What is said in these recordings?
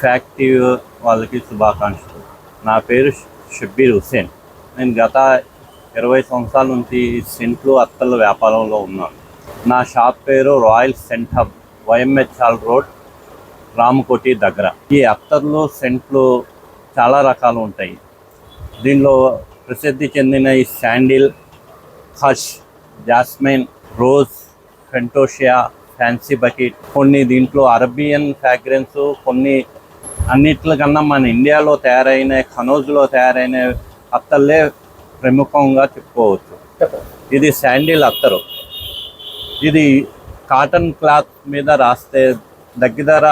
ఫ్యాక్టివ్ వాళ్ళకి శుభాకాంక్షలు. నా పేరు షబ్బీర్ హుసేన్. నేను గత 20 సంవత్సరాల నుంచి సెంట్లు అత్తర్ల వ్యాపారంలో ఉన్నాను. నా షాప్ పేరు royal scent hub, YMHR road, Ramakoti దగ్గర. ఈ అత్తర్లు సెంట్లు చాలా రకాలు ఉంటాయి. దీనిలో ప్రసిద్ధి చెందిన ఈ శాండిల్, హష్, jasmine, rose, fantasia, fancy bucket, కొన్ని దీంట్లో అరబియన్ ఫ్రాగ్రెన్స్, కొన్ని అన్నిట్లకన్నా మన ఇండియాలో తయారైన కనోజ్లో తయారైన అత్తర్లే ప్రముఖంగా చెప్పుకోవచ్చు. ఇది శాండిల్ అత్తరు. ఇది కాటన్ క్లాత్ మీద రాస్తే దగ్గర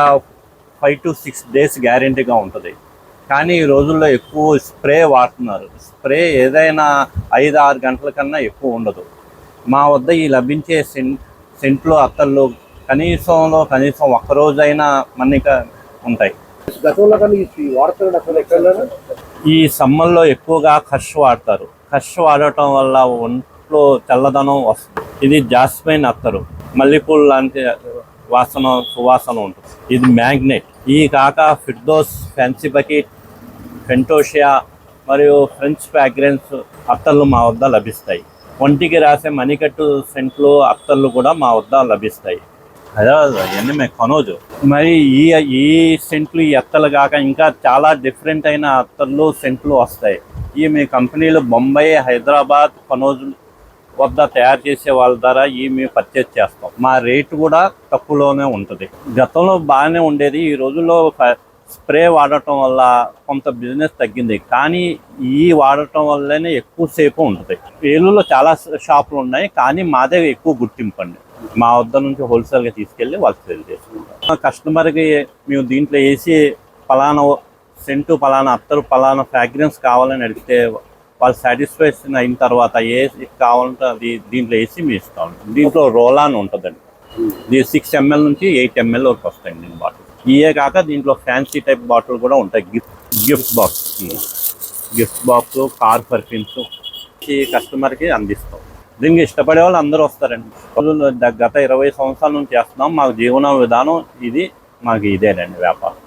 5 to 6 days గ్యారెంటీగా ఉంటుంది. కానీ ఈ రోజుల్లో ఎక్కువ స్ప్రే వాడుతున్నారు. స్ప్రే ఏదైనా 5-6 గంటల కన్నా ఎక్కువ ఉండదు. మా వద్ద ఈ లభించే సెంట్లు అత్తర్లు కనీసం ఒక్కరోజైనా మన్నిక ఉంటాయి. ఈ సమ్మర్లో ఎక్కువగా ఖర్చు వాడతారు. ఖర్చు వాడటం వల్ల ఒంట్లో చల్లదనం వస్తుంది. ఇది జాస్మిన్ అత్తరు, మల్లెపూలు లాంటి సువాసన ఉంటుంది. ఇది మ్యాగ్నెట్. ఈ కాక ఫిర్దోస్, ఫ్యాన్సీ బకెట్, ఫెంటోషియా మరియు ఫ్రెంచ్ ఫ్రాగ్రెన్స్ అత్తర్లు మా వద్ద లభిస్తాయి. ఒంటికి రాసే మణికట్టు సెంట్లు అత్తర్లు కూడా మా వద్ద లభిస్తాయి. అవన్నీ మేము కనోజు. మరి ఈ సెంట్లు, ఈ అత్తర్లు కాక ఇంకా చాలా డిఫరెంట్ అయిన అత్తర్లు సెంట్లు వస్తాయి. ఈ మీ కంపెనీలు బొంబాయి, హైదరాబాద్, కనోజ్ వద్ద తయారు చేసే వాళ్ళ ద్వారా మేము పర్చేజ్ చేస్తాం. మా రేటు కూడా తక్కువలోనే ఉంటుంది. గతంలో బాగానే ఉండేది. ఈ రోజుల్లో స్ప్రే వాడటం వల్ల కొంత బిజినెస్ తగ్గింది. కానీ ఈ వాడటం వల్లనే ఎక్కువసేపు ఉంటుంది. ఏలూరులో చాలా షాపులు ఉన్నాయి, కానీ మాదే ఎక్కువ గుర్తింపు అండి. మా వద్ద నుంచి హోల్సేల్గా తీసుకెళ్ళి వాళ్ళు సేల్ చేసుకుంటాం. కస్టమర్కి మేము దీంట్లో వేసి పలానా సెంటు, పలానా అత్తరు, పలానా ఫ్రాగ్రెన్స్ కావాలని అడిగితే వాళ్ళు సాటిస్ఫాక్షన్ అయిన తర్వాత ఏ కావాలంటే అది దీంట్లో వేసి మేము ఇస్తాం. దీంట్లో రోలాన్ ఉంటుందండి. ఇది 6 ml నుంచి 8 ml వరకు వస్తాయండి దీని బాటిల్. ఇవే కాక దీంట్లో ఫ్యాన్సీ టైప్ బాటిల్ కూడా ఉంటాయి. గిఫ్ట్ బాక్స్, కార్ పర్ఫ్యూమ్స్ ఈ కస్టమర్కి అందిస్తాం. దీనికి ఇష్టపడే వాళ్ళు అందరూ వస్తారండి. గత 20 సంవత్సరాల నుంచి చేస్తున్నాం. మాకు జీవన విధానం ఇది, మాకు ఇదేనండి వ్యాపారం.